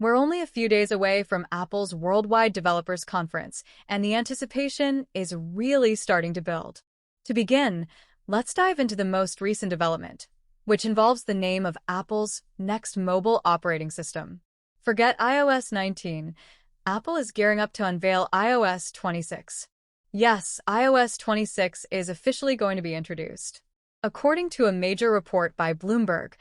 We're only a few days away from Apple's Worldwide Developers Conference, and the anticipation is really starting to build. To begin, let's dive into the most recent development, which involves the name of Apple's next mobile operating system. Forget iOS 19. Apple is gearing up to unveil iOS 26. Yes, iOS 26 is officially going to be introduced. According to a major report by Bloomberg,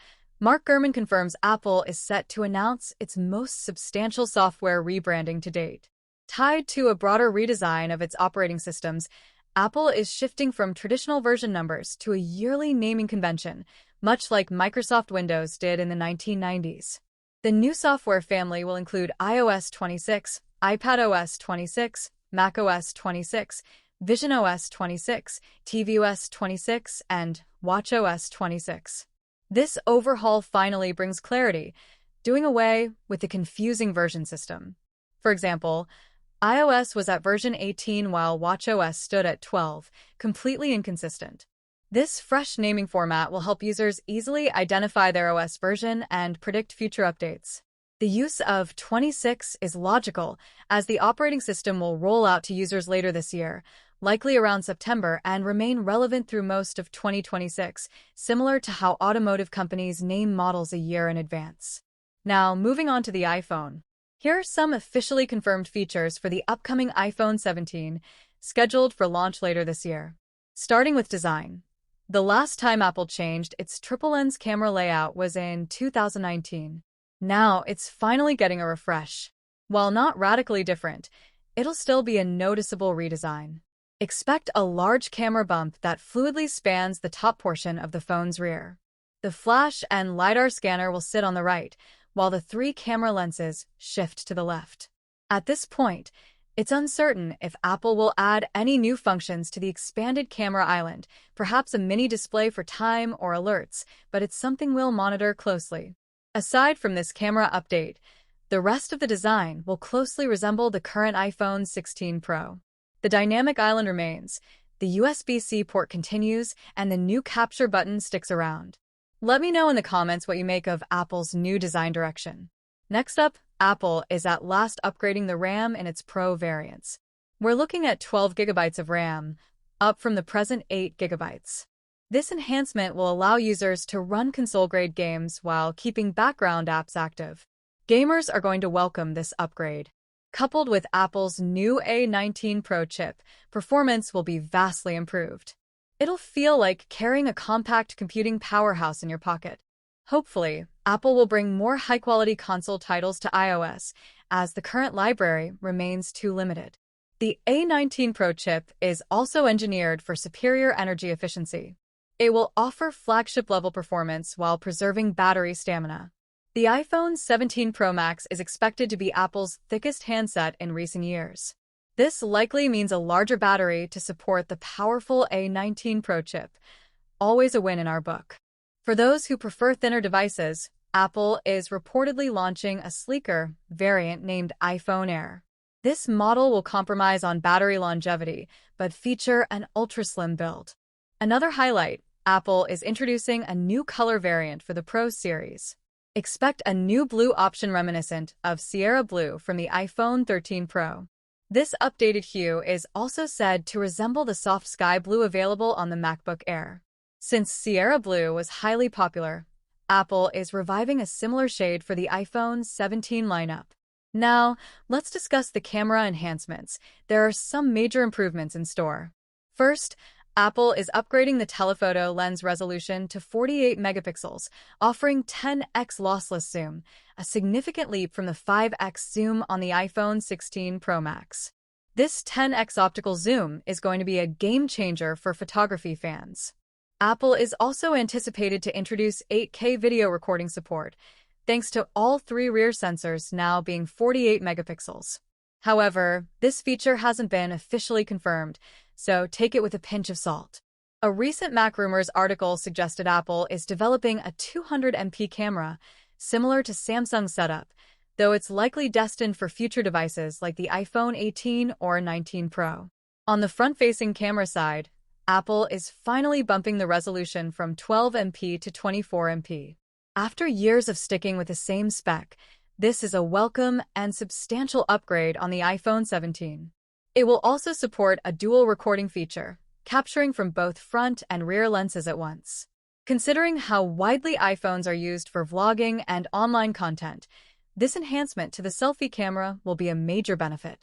Mark Gurman confirms Apple is set to announce its most substantial software rebranding to date. Tied to a broader redesign of its operating systems, Apple is shifting from traditional version numbers to a yearly naming convention, much like Microsoft Windows did in the 1990s. The new software family will include iOS 26, iPadOS 26, macOS 26, visionOS 26, tvOS 26, and watchOS 26. This overhaul finally brings clarity, doing away with the confusing version system. For example, iOS was at version 18 while watchOS stood at 12, completely inconsistent. This fresh naming format will help users easily identify their OS version and predict future updates. The use of 26 is logical, as the operating system will roll out to users later this year, likely around September, and remain relevant through most of 2026, similar to how automotive companies name models a year in advance. Now, moving on to the iPhone. Here are some officially confirmed features for the upcoming iPhone 17, scheduled for launch later this year. Starting with design. The last time Apple changed its triple-lens camera layout was in 2019. Now, it's finally getting a refresh. While not radically different, it'll still be a noticeable redesign. Expect a large camera bump that fluidly spans the top portion of the phone's rear. The flash and LiDAR scanner will sit on the right, while the three camera lenses shift to the left. At this point, it's uncertain if Apple will add any new functions to the expanded camera island, perhaps a mini display for time or alerts, but it's something we'll monitor closely. Aside from this camera update, the rest of the design will closely resemble the current iPhone 16 Pro. The dynamic island remains, the USB-C port continues, and the new capture button sticks around. Let me know in the comments what you make of Apple's new design direction. Next up, Apple is at last upgrading the RAM in its Pro variants. We're looking at 12 GB of RAM, up from the present 8 GB. This enhancement will allow users to run console-grade games while keeping background apps active. Gamers are going to welcome this upgrade. Coupled with Apple's new A19 Pro chip, performance will be vastly improved. It'll feel like carrying a compact computing powerhouse in your pocket. Hopefully, Apple will bring more high-quality console titles to iOS, as the current library remains too limited. The A19 Pro chip is also engineered for superior energy efficiency. It will offer flagship-level performance while preserving battery stamina. The iPhone 17 Pro Max is expected to be Apple's thickest handset in recent years. This likely means a larger battery to support the powerful A19 Pro chip. Always a win in our book. For those who prefer thinner devices, Apple is reportedly launching a sleeker variant named iPhone Air. This model will compromise on battery longevity, but feature an ultra-slim build. Another highlight, Apple is introducing a new color variant for the Pro series. Expect a new blue option reminiscent of Sierra Blue from the iPhone 13 Pro. This updated hue is also said to resemble the soft sky blue available on the MacBook Air. Since Sierra Blue was highly popular, Apple is reviving a similar shade for the iPhone 17 lineup. Now, let's discuss the camera enhancements. There are some major improvements in store. First, Apple is upgrading the telephoto lens resolution to 48 megapixels, offering 10x lossless zoom, a significant leap from the 5x zoom on the iPhone 16 Pro Max. This 10x optical zoom is going to be a game changer for photography fans. Apple is also anticipated to introduce 8K video recording support, thanks to all three rear sensors now being 48 megapixels. However, this feature hasn't been officially confirmed, so take it with a pinch of salt. A recent Mac Rumors article suggested Apple is developing a 200MP camera, similar to Samsung's setup, though it's likely destined for future devices like the iPhone 18 or 19 Pro. On the front-facing camera side, Apple is finally bumping the resolution from 12MP to 24MP. After years of sticking with the same spec, This is a welcome and substantial upgrade on the iPhone 17. It will also support a dual recording feature, capturing from both front and rear lenses at once. Considering how widely iPhones are used for vlogging and online content, this enhancement to the selfie camera will be a major benefit.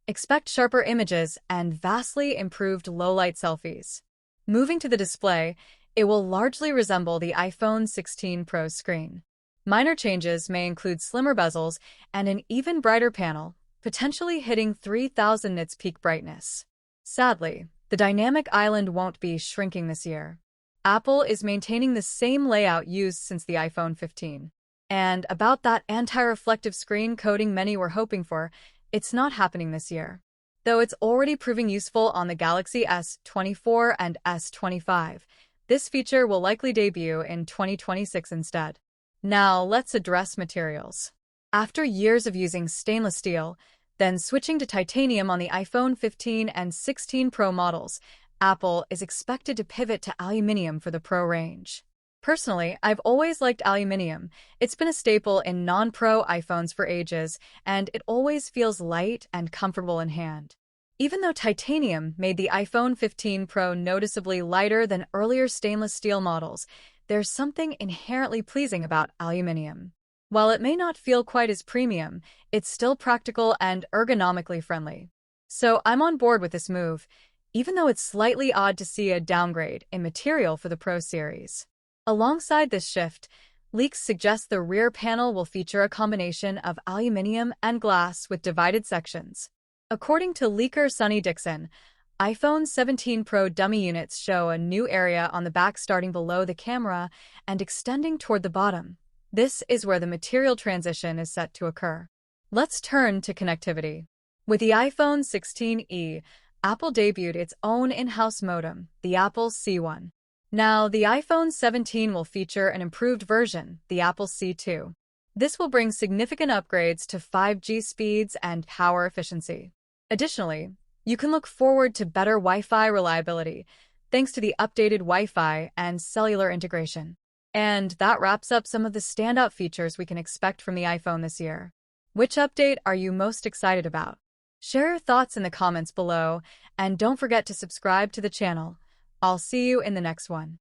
Expect sharper images and vastly improved low-light selfies. Moving to the display, it will largely resemble the iPhone 16 Pro's screen. Minor changes may include slimmer bezels and an even brighter panel, potentially hitting 3000 nits peak brightness. Sadly, the dynamic island won't be shrinking this year. Apple is maintaining the same layout used since the iPhone 15. And about that anti-reflective screen coating many were hoping for, it's not happening this year. Though it's already proving useful on the Galaxy S24 and S25, this feature will likely debut in 2026 instead. Now, let's address materials. After years of using stainless steel, then switching to titanium on the iPhone 15 and 16 Pro models, Apple is expected to pivot to aluminum for the Pro range. Personally, I've always liked aluminum. It's been a staple in non-Pro iPhones for ages, and it always feels light and comfortable in hand. Even though titanium made the iPhone 15 Pro noticeably lighter than earlier stainless steel models, there's something inherently pleasing about aluminum. While it may not feel quite as premium, it's still practical and ergonomically friendly. So I'm on board with this move, even though it's slightly odd to see a downgrade in material for the Pro series. Alongside this shift, leaks suggest the rear panel will feature a combination of aluminum and glass with divided sections. According to leaker Sonny Dixon, iPhone 17 Pro dummy units show a new area on the back starting below the camera and extending toward the bottom. This is where the material transition is set to occur. Let's turn to connectivity. With the iPhone 16e, Apple debuted its own in-house modem, the Apple C1. Now, the iPhone 17 will feature an improved version, the Apple C2. This will bring significant upgrades to 5G speeds and power efficiency. Additionally, you can look forward to better Wi-Fi reliability, thanks to the updated Wi-Fi and cellular integration. And that wraps up some of the standout features we can expect from the iPhone this year. Which update are you most excited about? Share your thoughts in the comments below, and don't forget to subscribe to the channel. I'll see you in the next one.